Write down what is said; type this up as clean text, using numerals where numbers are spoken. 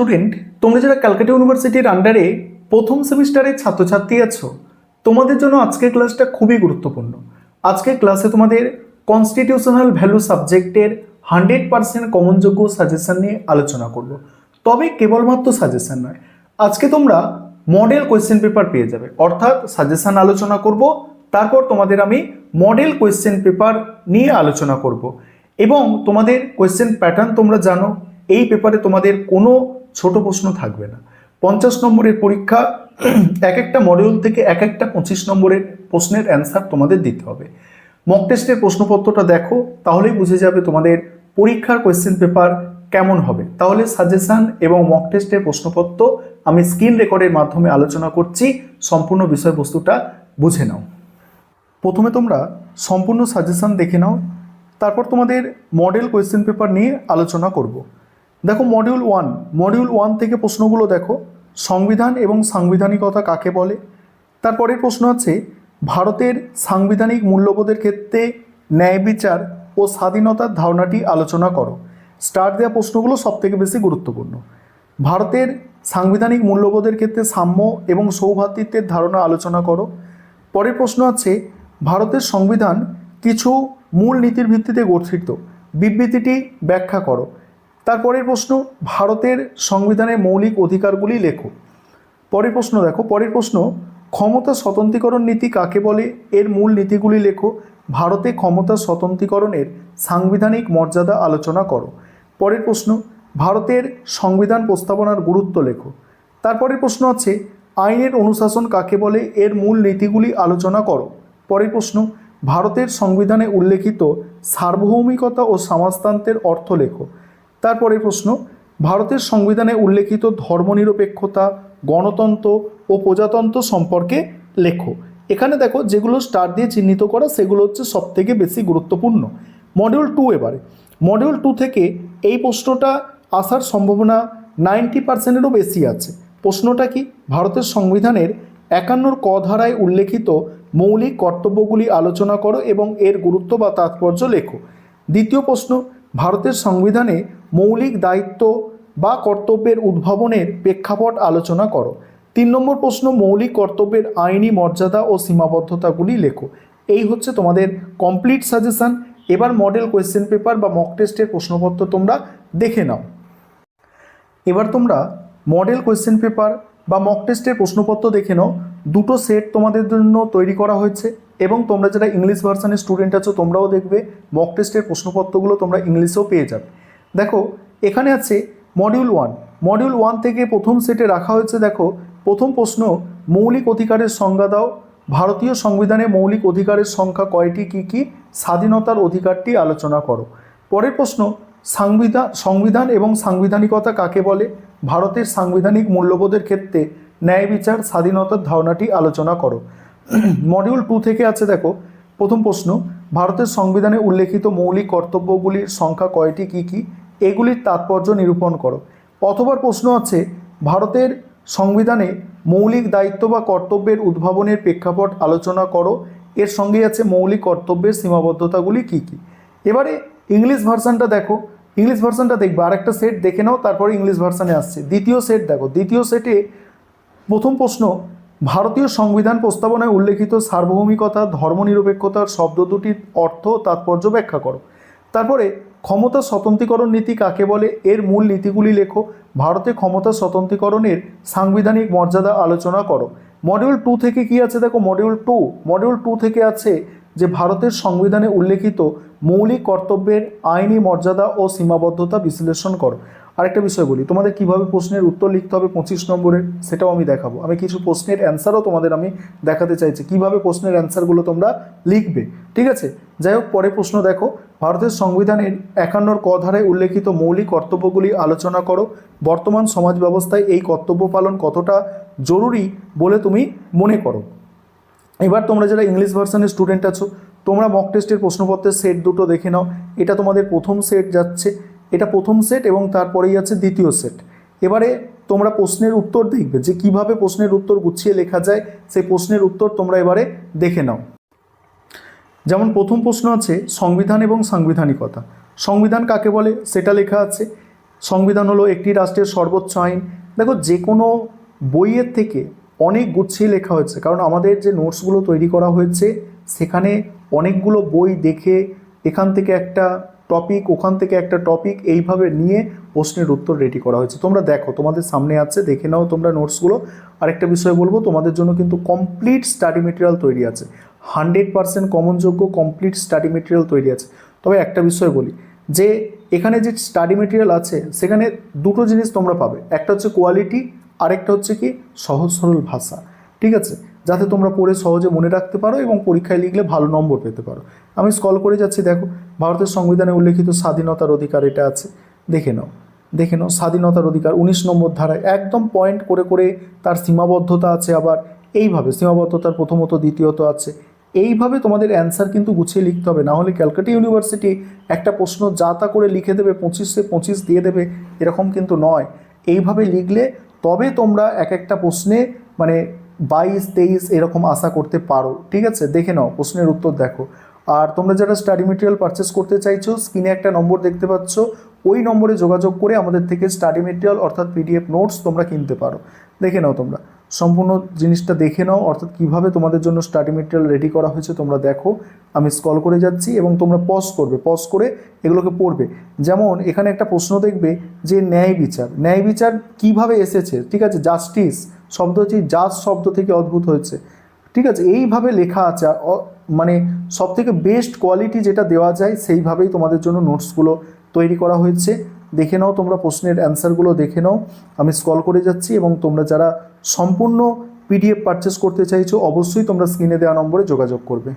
Student, তোমরা যারা ক্যালকাটা ইউনিভার্সিটির আন্ডারে প্রথম সেমিস্টারের ছাত্রছাত্রী আছো, তোমাদের জন্য আজকের ক্লাসটা খুবই গুরুত্বপূর্ণ। আজকের ক্লাসে তোমাদের কনস্টিটিউশনাল ভ্যালু সাবজেক্টের 100% কমনযোগ্য সাজেশন নিয়ে আলোচনা করব। তবে কেবলমাত্র সাজেশন নয়, আজকে তোমরা মডেল কোয়েশ্চেন পেপার পেয়ে যাবে। অর্থাৎ সাজেশন আলোচনা করব, তারপর তোমাদের আমি মডেল কোয়েশ্চেন পেপার নিয়ে আলোচনা করব। এবং তোমাদের কোয়েশ্চেন প্যাটার্ন তোমরা জানো, এই পেপারে তোমাদের কোনো ছোট প্রশ্ন থাকবে না। 50 নম্বরের পরীক্ষা, এক একটা মডিউল থেকে এক একটা 25 নম্বরের প্রশ্নের অ্যান্সার তোমাদের দিতে হবে। মক টেস্টের প্রশ্নপত্রটা দেখো, তাহলেই বুঝে যাবে তোমাদের পরীক্ষার কোয়েশ্চেন পেপার কেমন হবে। তাহলে সাজেশন এবং মক টেস্টের প্রশ্নপত্র আমি স্ক্রিন রেকর্ডের মাধ্যমে আলোচনা করছি, সম্পূর্ণ বিষয়বস্তুটা বুঝে নাও। প্রথমে তোমরা সম্পূর্ণ সাজেশন দেখে নাও, তারপর তোমাদের মডেল কোয়েশ্চেন পেপার নিয়ে আলোচনা করব। দেখো মডিউল ওয়ান থেকে প্রশ্নগুলো দেখো। সংবিধান এবং সাংবিধানিকতা কাকে বলে? তারপরের প্রশ্ন আছে ভারতের সাংবিধানিক মূল্যবোধের ক্ষেত্রে ন্যায় বিচার ও স্বাধীনতার ধারণাটি আলোচনা করো। স্টার দেওয়া প্রশ্নগুলো সবথেকে বেশি গুরুত্বপূর্ণ। ভারতের সাংবিধানিক মূল্যবোধের ক্ষেত্রে সাম্য এবং সৌভ্রাতৃত্বের ধারণা আলোচনা করো। পরের প্রশ্ন আছে ভারতের সংবিধান কিছু মূল নীতির ভিত্তিতে গঠিত, বিবৃতিটি ব্যাখ্যা করো। তারপরের প্রশ্ন ভারতের সংবিধানের মৌলিক অধিকারগুলি লেখো। পরের প্রশ্ন দেখো, পরের প্রশ্ন ক্ষমতা স্বতন্ত্রীকরণ নীতি কাকে বলে, এর মূল নীতিগুলি লেখো। ভারতে ক্ষমতা স্বতন্ত্রীকরণের সাংবিধানিক মর্যাদা আলোচনা করো। পরের প্রশ্ন ভারতের সংবিধান প্রস্তাবনার গুরুত্ব লেখো। তারপরের প্রশ্ন আছে আইনের অনুশাসন কাকে বলে, এর মূল নীতিগুলি আলোচনা করো। পরের প্রশ্ন ভারতের সংবিধানে উল্লেখিত সার্বভৌমিকতা ও সমাজতন্ত্রের অর্থ লেখো। তারপরে প্রশ্ন ভারতের সংবিধানে উল্লেখিত ধর্মনিরপেক্ষতা, গণতন্ত্র ও প্রজাতন্ত্র সম্পর্কে লেখো। এখানে দেখো যেগুলো স্টার দিয়ে চিহ্নিত করা সেগুলো হচ্ছে সবথেকে বেশি গুরুত্বপূর্ণ। মডিউল 2, এবারে মডিউল 2 থেকে এই প্রশ্নটা আসার সম্ভাবনা 90%-এরও বেশি আছে। প্রশ্নটা কি? ভারতের সংবিধানের 51 ক ধারায় উল্লেখিত মৌলিক কর্তব্যগুলি আলোচনা করো এবং এর গুরুত্ব বা তাৎপর্য লেখো। দ্বিতীয় প্রশ্ন ভারতের সংবিধানে মৌলিক দায়িত্ব বা কর্তব্যের উদ্ভাবনের প্রেক্ষাপট আলোচনা করো। 3 নম্বর প্রশ্ন মৌলিক কর্তব্যের আইনি মর্যাদা ও সীমাবদ্ধতাগুলি লেখো। এই হচ্ছে তোমাদের কমপ্লিট সাজেশন। এবার মডেল কোয়েশ্চেন পেপার বা মক টেস্টের প্রশ্নপত্র তোমরা দেখে নাও। এবার তোমরা মডেল কোয়েশ্চেন পেপার বা মক টেস্টের প্রশ্নপত্র দেখে নাও। দুটো সেট তোমাদের জন্য তৈরি করা হয়েছে এবং তোমরা যারা ইংলিশ ভার্সানের স্টুডেন্ট আছো তোমরাও দেখবে মক টেস্টের প্রশ্নপত্রগুলো তোমরা ইংলিশেও পেয়ে যাবে। দেখো এখানে আছে মডিউল ওয়ান থেকে প্রথম সেটে রাখা হয়েছে। দেখো প্রথম প্রশ্ন মৌলিক অধিকারের সংজ্ঞা দাও। ভারতীয় সংবিধানে মৌলিক অধিকারের সংখ্যা কয়টি, কী কী? স্বাধীনতার অধিকারটি আলোচনা করো। পরের প্রশ্ন সংবিধান এবং সাংবিধানিকতা কাকে বলে? ভারতের সাংবিধানিক মূল্যবোধের ক্ষেত্রে ন্যায় বিচার, স্বাধীনতার ধারণাটি আলোচনা করো। মডিউল 2 থেকে আছে দেখো প্রথম প্রশ্ন ভারতের সংবিধানে উল্লেখিত মৌলিক কর্তব্যগুলির সংখ্যা কয়টি, কী কী? এগুলির তাৎপর্য নিরূপণ করো। অথবা প্রশ্ন আছে ভারতের সংবিধানে মৌলিক দায়িত্ব বা কর্তব্যের উদ্ভাবনের প্রেক্ষাপট আলোচনা করো। এর সঙ্গেই আছে মৌলিক কর্তব্যের সীমাবদ্ধতাগুলি কী কী? এবারে ইংলিশ ভার্সানটা দেখো, ইংলিশ ভার্সানটা দেখবে, আরেকটা সেট দেখে নাও, তারপরে ইংলিশ ভার্সানে আসছে। দ্বিতীয় সেট দেখো, দ্বিতীয় সেটে প্রথম প্রশ্ন ভারতীয় সংবিধান প্রস্তাবনায় উল্লেখিত সার্বভৌমিকতা, ধর্মনিরপেক্ষতার শব্দ দুটির অর্থ তাৎপর্য ব্যাখ্যা করো। তারপরে ক্ষমতা স্বতন্ত্রীকরণ নীতি কাকে বলে, এর মূল নীতিগুলি লেখো। ভারতে ক্ষমতা স্বতন্ত্রীকরণের সাংবিধানিক মর্যাদা আলোচনা করো। মডিউল 2 থেকে কি আছে দেখো, মডিউল 2 থেকে আছে যে ভারতের সংবিধানে উল্লেখিত মৌলিক কর্তব্যের আইনি মর্যাদা ও সীমাবদ্ধতা বিশ্লেষণ করো। আরেকটা বিষয় বলি, তোমাদের কিভাবে প্রশ্নের উত্তর লিখতে হবে 25 নম্বরের সেটাও আমি দেখাবো। আমি কিছু প্রশ্নের অ্যান্সারও তোমাদের আমি দেখাতে চাইছি কিভাবে প্রশ্নের অ্যান্সারগুলো তোমরা লিখবে, ঠিক আছে? যাই হোক, পরে প্রশ্ন দেখো ভারতের সংবিধানের 51 ক ধারায় উল্লেখিত মৌলিক কর্তব্যগুলি আলোচনা করো। বর্তমান সমাজ ব্যবস্থায় এই কর্তব্য পালন কতটা জরুরি বলে তুমি মনে করো? এবার তোমরা যারা ইংলিশ ভার্সানের স্টুডেন্ট আছো তোমরা মক টেস্টের প্রশ্নপত্রের সেট দুটো দেখে নাও। এটা তোমাদের প্রথম সেট যাচ্ছে, এটা প্রথম সেট এবং তারপরেই আছে দ্বিতীয় সেট। এবারে তোমরা প্রশ্নের উত্তর দেখবে যে কিভাবে প্রশ্নের উত্তর গুছিয়ে লেখা যায়, সেই প্রশ্নের উত্তর তোমরা এবারে দেখে নাও। যেমন প্রথম প্রশ্ন আছে সংবিধান এবং সাংবিধানিকতা। সংবিধান কাকে বলে সেটা লেখা আছে। সংবিধান হলো একটি রাষ্ট্রের সর্বোচ্চ আইন। দেখো, যে কোনো বইয়ের থেকে অনেক গুছিয়ে লেখা হয়েছে, কারণ আমাদের যে নোটসগুলো তৈরি করা হয়েছে সেখানে অনেকগুলো বই দেখে এখান থেকে একটা টপিক, ওখান থেকে একটা টপিক, এইভাবে নিয়ে প্রশ্নের উত্তর রেডি করা হয়েছে। তোমরা দেখো, তোমাদের সামনে আছে, দেখে নাও তোমরা নোটসগুলো। আরেকটা বিষয় বলবো, তোমাদের জন্য কিন্তু কমপ্লিট স্টাডি মেটেরিয়াল তৈরি আছে, 100% কমনযোগ্য কমপ্লিট স্টাডি মেটেরিয়াল তৈরি আছে। তবে একটা বিষয় বলি, যে এখানে যে স্টাডি মেটেরিয়াল আছে সেখানে দুটো জিনিস তোমরা পাবে, একটা হচ্ছে কোয়ালিটি, আরেকটা হচ্ছে কি সহজ সরল ভাষা। ঠিক আছে, যাতে তোমরা পড়ে সহজে মনে রাখতে পারো এবং পরীক্ষায় লিখলে ভালো নম্বর পেতে পারো। আমি স্ক্রল করে যাচ্ছি, দেখো ভারতের সংবিধানে উল্লেখিত স্বাধীনতার অধিকার এটা আছে, দেখে নাও, দেখে নাও স্বাধীনতার অধিকার 19 নম্বর ধারায় একদম পয়েন্ট করে করে তার সীমাবদ্ধতা আছে, আবার এইভাবে সীমাবদ্ধতার প্রথমত দ্বিতীয়ত আছে। এইভাবে তোমাদের অ্যান্সার কিন্তু গুছিয়ে লিখতে হবে, না হলে ক্যালকাটা ইউনিভার্সিটি একটা প্রশ্ন যা তা করে লিখে দেবে, 25-এ 25 দিয়ে দেবে, এরকম কিন্তু নয়। এইভাবে লিখলে তবে তোমরা এক একটা প্রশ্নে মানে 22-23 এরকম আশা করতে পারো। ঠিক আছে, দেখে নাও প্রশ্নের উত্তর দেখো। আর তোমরা যারা স্টাডি মেটেরিয়াল পারচেস করতে চাইছো, স্ক্রিনে একটা নম্বর দেখতে পাচ্ছ, ওই নম্বরে যোগাযোগ করে আমাদের থেকে স্টাডি মেটেরিয়াল অর্থাৎ পিডিএফ নোটস তোমরা কিনতে পারো। দেখে নাও তোমরা সম্পূর্ণ জিনিসটা দেখে নাও, অর্থাৎ কীভাবে তোমাদের জন্য স্টাডি মেটেরিয়াল রেডি করা হয়েছে তোমরা দেখো। আমি স্ক্রল করে যাচ্ছি এবং তোমরা পজ করবে, পজ করে এগুলোকে পড়বে। যেমন এখানে একটা প্রশ্ন দেখবে যে ন্যায় বিচার, ন্যায় বিচার কীভাবে এসেছে, ঠিক আছে, জাস্টিস শব্দ হচ্ছে জাজ শব্দ থেকে উদ্ভূত হয়েছে। ঠিক আছে, এইভাবে লেখা আছে, মানে সবথেকে বেস্ট কোয়ালিটি যেটা দেওয়া যায় সেইভাবেই তোমাদের জন্য নোটসগুলো তৈরি করা হয়েছে। দেখে নাও তোমরা প্রশ্নের অ্যান্সারগুলো দেখে নাও। আমি স্ক্রল করে যাচ্ছি এবং তোমরা যারা সম্পূর্ণ পিডিএফ পারচেস করতে চাইছো অবশ্যই তোমরা স্ক্রিনে দেওয়া নম্বরে যোগাযোগ করবে।